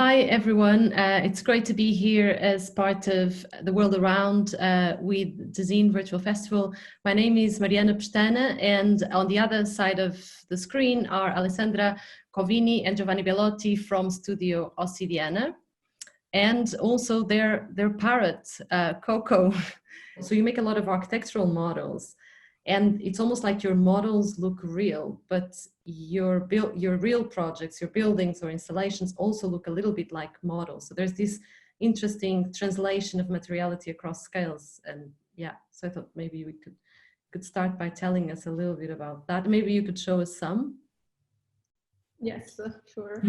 Hi everyone, it's great to be here as part of the World Around with Design Virtual Festival. My name is Mariana Pestana, and on the other side of the screen are Alessandra, Covini and Giovanni Bellotti from Studio Ossidiana, and also their parrot, Coco. So you make a lot of architectural models, and it's almost like your models look real, but your real projects, your buildings or installations also look a little bit like models. So there's this interesting translation of materiality across scales. And yeah, so I thought maybe we could start by telling us a little bit about that. Maybe you could show us some. Yes, sure.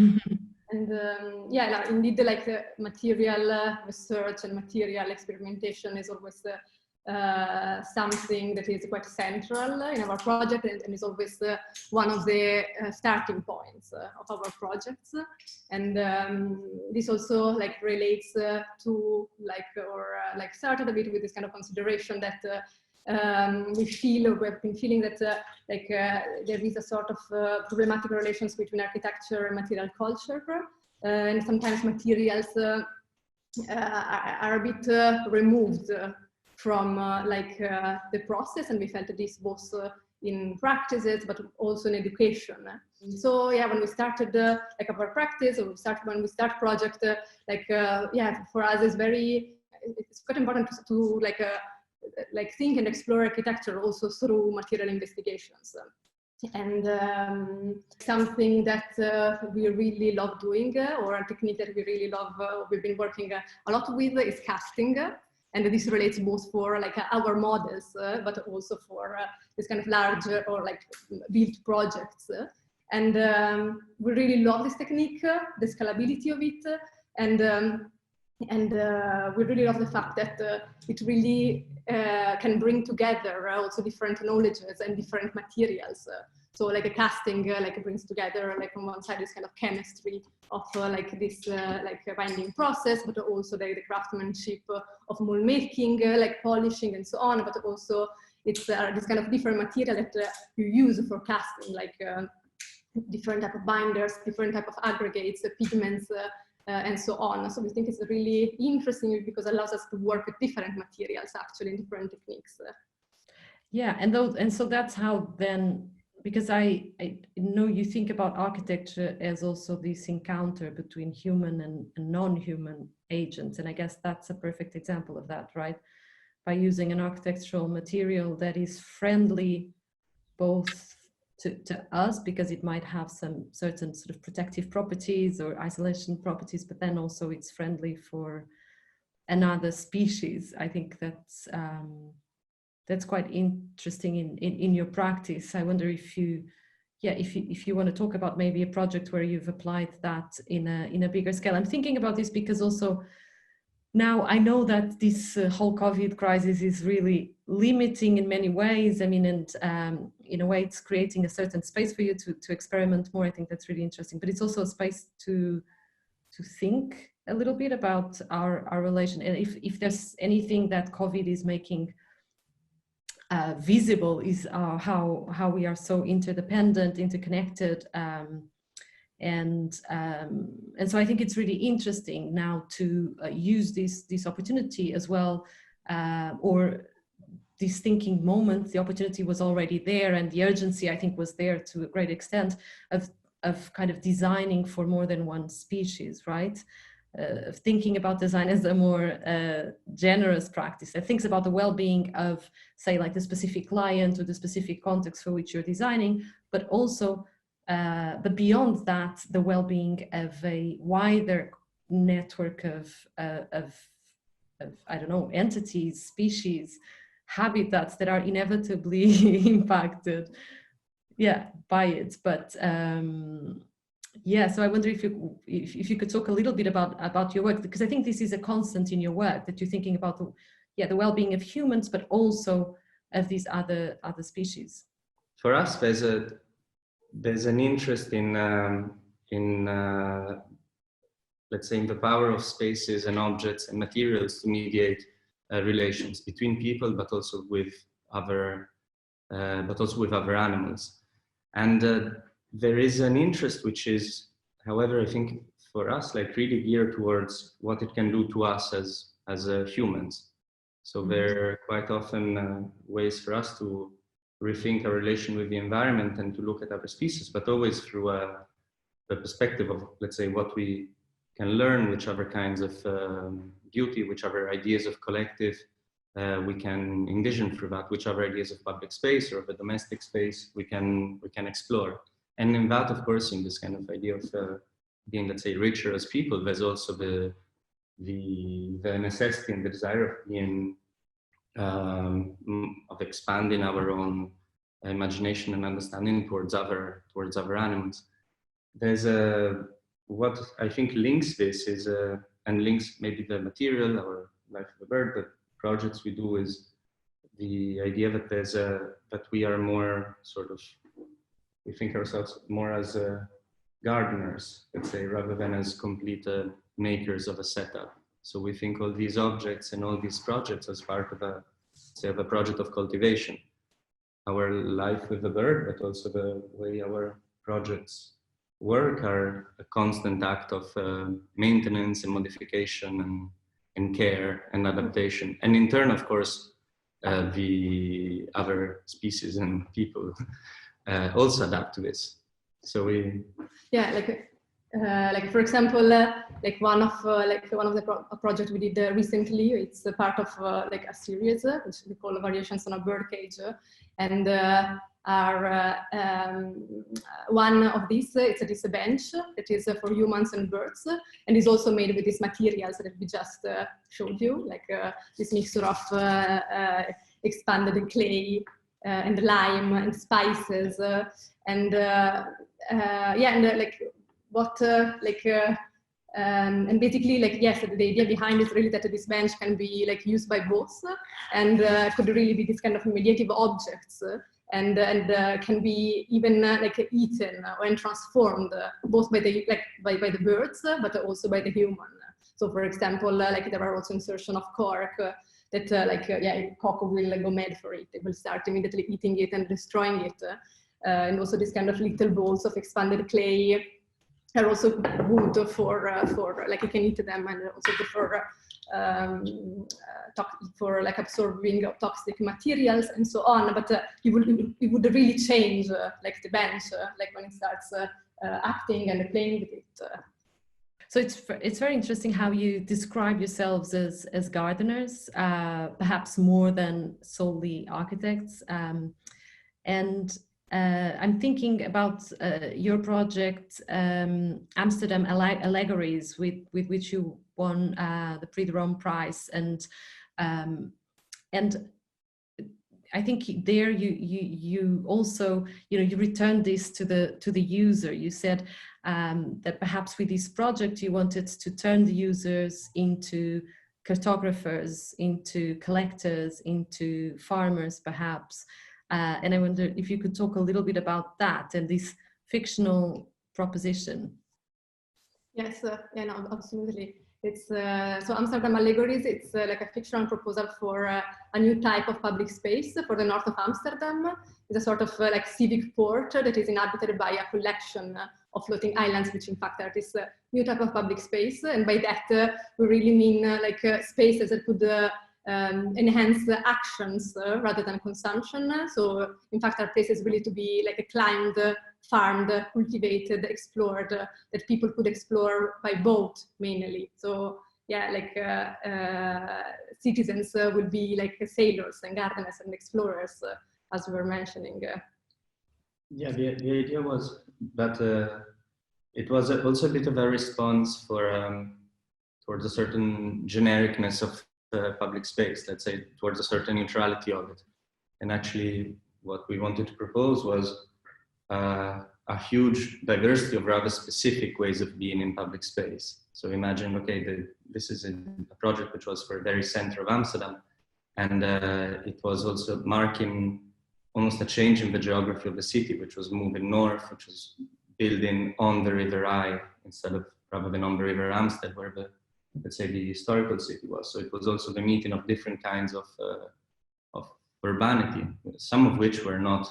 And yeah, no, indeed, like material research and material experimentation is always something that is quite central in our project, and is always one of the starting points of our projects. And this also like relates to like started a bit with this kind of consideration that we've been feeling that there is a sort of problematic relations between architecture and material culture, and sometimes materials are a bit removed from the process, and we felt this both in practices but also in education. So yeah, when we started our practice, or when we start project, yeah, for us it's quite important to think and explore architecture also through material investigations. And something that we really love doing, or a technique that we really love, we've been working a lot with, is casting. And this relates both for our models, but also for this kind of larger or built projects. And we really love this technique, the scalability of it, and we really love the fact that it really can bring together also different knowledges and different materials. So like a casting brings together on one side this kind of chemistry of this binding process, but also the craftsmanship of mold making, polishing and so on, but also it's this kind of different material that you use for casting, different type of binders, different type of aggregates, pigments, and so on. So we think it's really interesting because it allows us to work with different materials actually in different techniques. Yeah, and so that's how then, because I know you think about architecture as also this encounter between human and non-human agents, and I guess that's a perfect example of that, right? By using an architectural material that is friendly both to us, because it might have some certain sort of protective properties or isolation properties, but then also it's friendly for another species. I think that's quite interesting in your practice. I wonder if you want to talk about maybe a project where you've applied that in a bigger scale. I'm thinking about this because also now I know that this whole COVID crisis is really limiting in many ways. I mean, and in a way it's creating a certain space for you to experiment more. I think that's really interesting, but it's also a space to think a little bit about our relation. And if there's anything that COVID is making visible is how we are so interdependent, interconnected, and so I think it's really interesting now to use this opportunity as well, or this thinking moment. The opportunity was already there, and the urgency I think was there to a great extent of kind of designing for more than one species, right? Of thinking about design as a more generous practice that thinks about the well-being of, say, like the specific client or the specific context for which you're designing, but also, but beyond that, the well-being of a wider network of I don't know, entities, species, habitats that are inevitably impacted, yeah, by it. But yeah, so I wonder if you could talk a little bit about your work, because I think this is a constant in your work, that you're thinking about the well-being of humans, but also of these other species. For us, there's an interest in let's say in the power of spaces and objects and materials to mediate relations between people, but also with other animals. And there is an interest which is, however, I think for us, like really geared towards what it can do to us as humans. So there are quite often ways for us to rethink our relation with the environment and to look at other species, but always through the perspective of, let's say, what we can learn, which other kinds of beauty, which other ideas of collective we can envision through that, which other ideas of public space or of a domestic space we can explore. And in that, of course, in this kind of idea of being, let's say, richer as people, there's also the necessity and the desire of being of expanding our own imagination and understanding towards other animals. There's what I think links this is and links maybe the material, our life of the bird, the projects we do, is the idea that there's that we are more sort of, we think ourselves more as gardeners, let's say, rather than as complete makers of a setup. So we think all these objects and all these projects as part of a, say, of a project of cultivation. Our life with the bird, but also the way our projects work, are a constant act of maintenance and modification and care and adaptation. And in turn, of course, the other species and people also adapt to this. So we, yeah, like for example, like one of the projects we did recently. It's a part of like a series which we call Variations on a Birdcage, and one of these, it's this bench that is for humans and birds, and is also made with these materials that we just showed you, like this mixture of expanded clay and lime and spices, and yeah, and like what and basically, like, yes, the idea behind is really that this bench can be like used by both, and could really be this kind of mediative objects, and can be even like eaten and transformed both by the by the birds, but also by the human. So, for example, like there are also insertion of cork that yeah, cock will go mad for it. It will start immediately eating it and destroying it, and also this kind of little balls of expanded clay are also good for like you can eat them, and also for like absorbing toxic materials and so on. But it would really change like the bench, like when it starts acting and playing with it. So it's very interesting how you describe yourselves as gardeners, perhaps more than solely architects. And I'm thinking about your project, Amsterdam Allegories, with which you won the Prix de Rome prize, and I think there you also, you know, you returned this to the user. You said that perhaps with this project you wanted to turn the users into cartographers, into collectors, into farmers, perhaps. And I wonder if you could talk a little bit about that and this fictional proposition. Yes, yeah, no, absolutely. It's so Amsterdam Allegories. It's like a fictional proposal for a new type of public space for the north of Amsterdam. It's a sort of like civic port that is inhabited by a collection of floating islands, which in fact are this new type of public space. And by that, we really mean like spaces that could enhance the actions rather than consumption. So in fact, our places really to be like climbed, farmed, cultivated, explored, that people could explore by boat mainly. So yeah, like citizens will be like sailors and gardeners and explorers, as we were mentioning. Yeah, the idea was that it was also a bit of a response for towards a certain genericness of public space, let's say, towards a certain neutrality of it. And actually, what we wanted to propose was a huge diversity of rather specific ways of being in public space. So imagine, okay, this is a project which was for the very center of Amsterdam, and it was also marking almost a change in the geography of the city, which was moving north, which was building on the River Eye instead of rather than on the River Amstel, where the, let's say, the historical city was. So it was also the meeting of different kinds of urbanity, some of which were not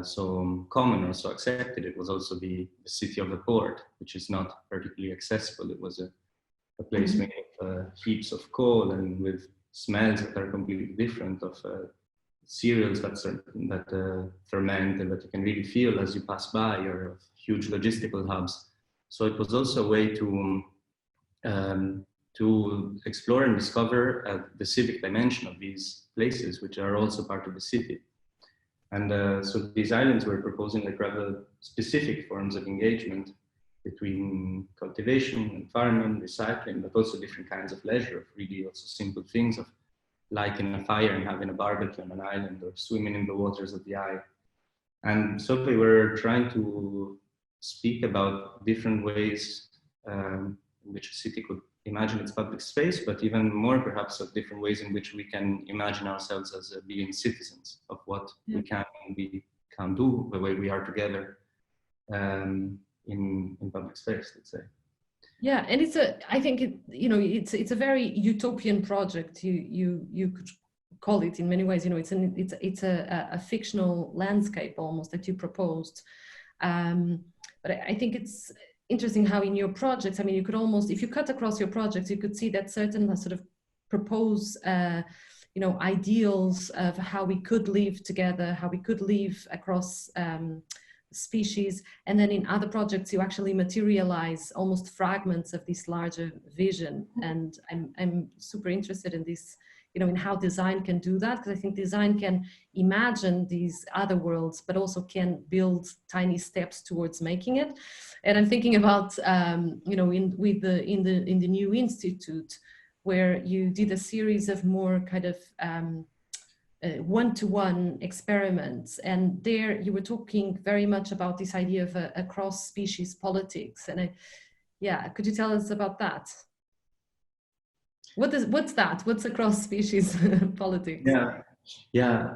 so common or so accepted. It was also the city of the port, which is not particularly accessible. It was a place made of heaps of coal and with smells that are completely different, of cereals that ferment and that you can really feel as you pass by, or huge logistical hubs. So it was also a way to explore and discover the civic dimension of these places, which are also part of the city. And so these islands were proposing like rather specific forms of engagement between cultivation and farming, recycling, but also different kinds of leisure, really also simple things of lighting a fire and having a barbecue on an island, or swimming in the waters of the eye. And so we were trying to speak about different ways in which a city could imagine its public space, but even more perhaps of different ways in which we can imagine ourselves as being citizens of what we can and we can do, the way we are together in public space, let's say. Yeah, and I think it's a very utopian project. You could call it in many ways. It's a fictional landscape almost that you proposed. But I think it's interesting how in your projects, I mean, you could almost, if you cut across your projects, you could see that certain sort of propose, ideals of how we could live together, how we could live across species. And then in other projects, you actually materialize almost fragments of this larger vision. And I'm super interested in this, in how design can do that, because I think design can imagine these other worlds, but also can build tiny steps towards making it. And I'm thinking about, in the new institute, where you did a series of more kind of one-to-one experiments, and there you were talking very much about this idea of a cross-species politics. And could you tell us about that? What's that? What's a cross-species politics?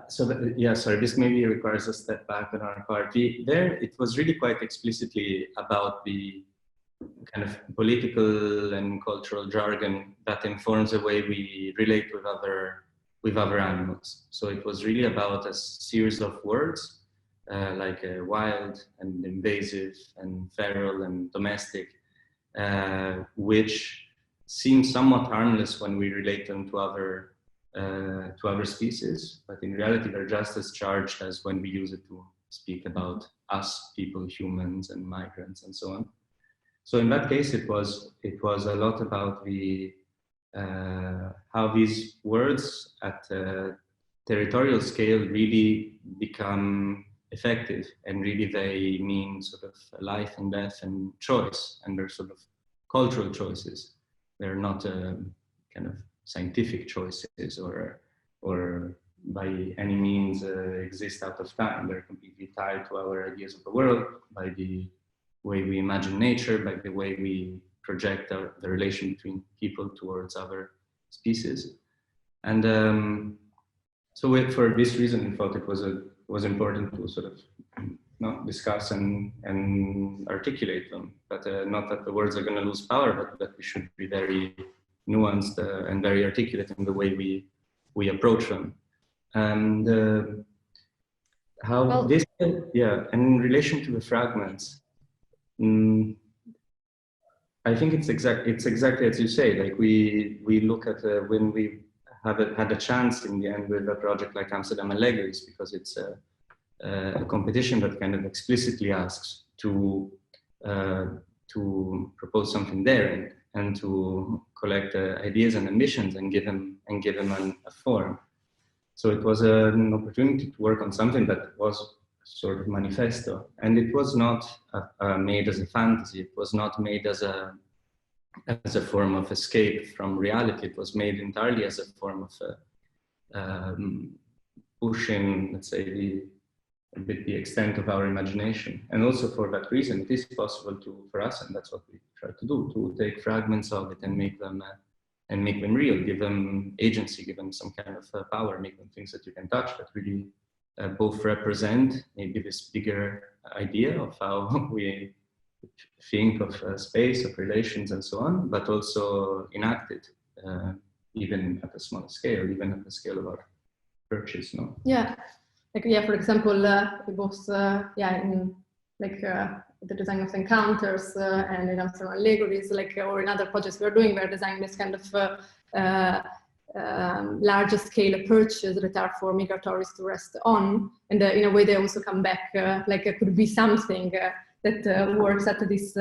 Sorry, this maybe requires a step back on our part. There, it was really quite explicitly about the kind of political and cultural jargon that informs the way we relate with other animals. So it was really about a series of words like wild and invasive and feral and domestic, which seem somewhat harmless when we relate them to other species, but in reality they're just as charged as when we use it to speak about us, people, humans, and migrants, and so on. So in that case, it was a lot about the how these words at territorial scale really become effective, and really they mean sort of life and death and choice, and they're sort of cultural choices. They're not kind of scientific choices or by any means exist out of time. They're completely tied to our ideas of the world, by the way we imagine nature, by the way we project the relation between people towards other species. And so for this reason, we thought it was important to sort of discuss and articulate them, but not that the words are going to lose power, but that we should be very nuanced and very articulate in the way we approach them. And and in relation to the fragments, I think it's exactly as you say. Like we look at when we had a chance in the end with a project like Amsterdam Allegories, because it's a competition that kind of explicitly asks to propose something daring and to collect ideas and ambitions and give them a form. So it was an opportunity to work on something that was sort of manifesto, and it was not made as a fantasy. It was not made as a form of escape from reality. It was made entirely as a form of pushing, let's say, a bit the extent of our imagination. And also for that reason, it is possible for us, and that's what we try to do, to take fragments of it and make them real, give them agency, give them some kind of power, make them things that you can touch, that really both represent maybe this bigger idea of how we think of space, of relations, and so on, but also enact it, even at a small scale, even at the scale of our purchase. Yeah. like, yeah, for example, we both, yeah, in like the design of encounters and in Amsterdam allegories, like, or in other projects we're doing, we're designing this kind of larger scale perches that are for migratories to rest on, and in a way they also come back, like it could be something that works at this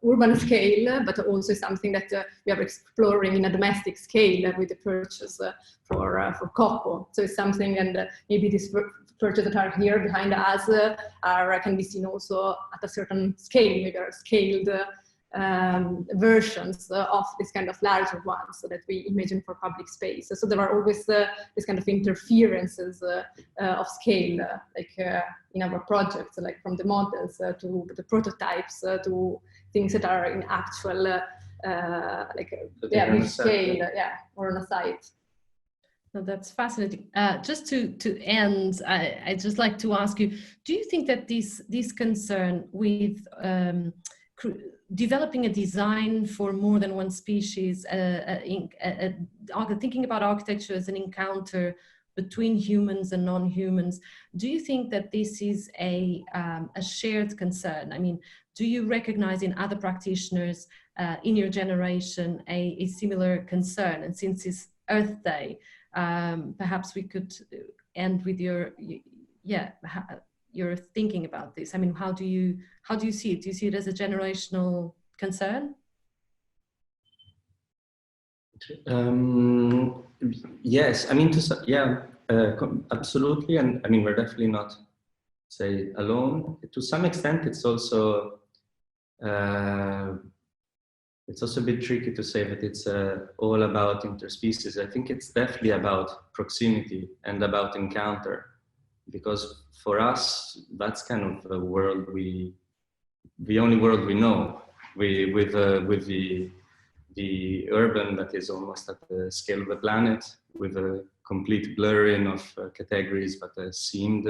urban scale, but also something that we are exploring in a domestic scale with the perches for cocoa. So it's something, and maybe these perches that are here behind us can be seen also at a certain scale, maybe are scaled versions of this kind of larger ones that we imagine for public space. So there are always this kind of interferences of scale, like in our projects, like from the models to the prototypes to things that are in actual like big scale, or on a site. No, that's fascinating. Just to end, I'd just like to ask you, do you think that this concern with developing a design for more than one species, thinking about architecture as an encounter between humans and non-humans, do you think that this is a shared concern? I mean, do you recognize in other practitioners in your generation a similar concern? And since it's Earth Day, perhaps we could end with your thinking about this. I mean, how do you see it? Do you see it as a generational concern? Yes, I mean, absolutely, and I mean, we're definitely not, say, alone. To some extent, it's also a bit tricky to say that it's all about interspecies. I think it's definitely about proximity and about encounter, because for us, that's kind of the world the only world we know. With the urban that is almost at the scale of the planet, with a complete blurring of categories, but seemed,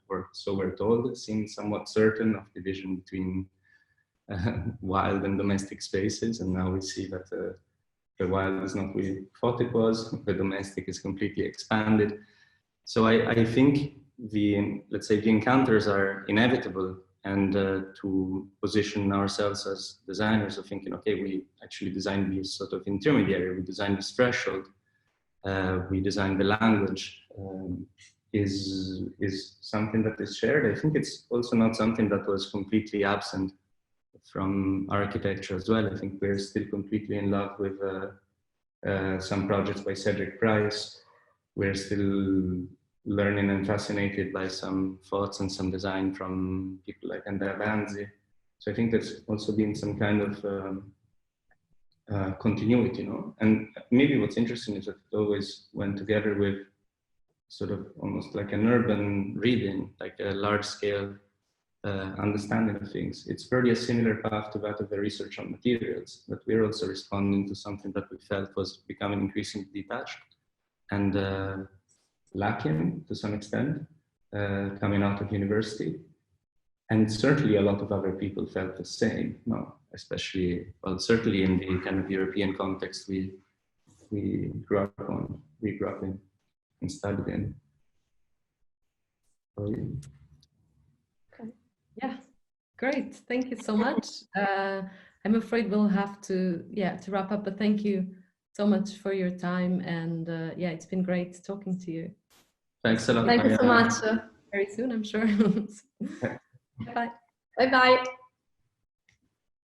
or so we're told, seemed somewhat certain of division between wild and domestic spaces. And now we see that the wild is not what we thought it was, the domestic is completely expanded. So I think let's say the encounters are inevitable, and to position ourselves as designers of thinking, okay, we actually designed this sort of intermediary, we designed this threshold, we designed the language, is something that is shared. I think it's also not something that was completely absent from architecture as well. I think we're still completely in love with some projects by Cedric Price. We're still learning and fascinated by some thoughts and some design from people like Andrea Banzi. So I think there's also been some kind of continuity, you know? And maybe what's interesting is that it always went together with sort of almost like an urban reading, like a large scale understanding of things. It's very a similar path to that of the research on materials, but we're also responding to something that we felt was becoming increasingly detached and lacking to some extent, coming out of university. And certainly a lot of other people felt the same, no? Especially, well, certainly in the kind of European context we grew up in and studied in. So, yeah, great. Thank you so much. I'm afraid we'll have to wrap up, but thank you so much for your time. And it's been great talking to you. Thanks a lot. Thank you so much. Very soon, I'm sure. Bye. Bye-bye.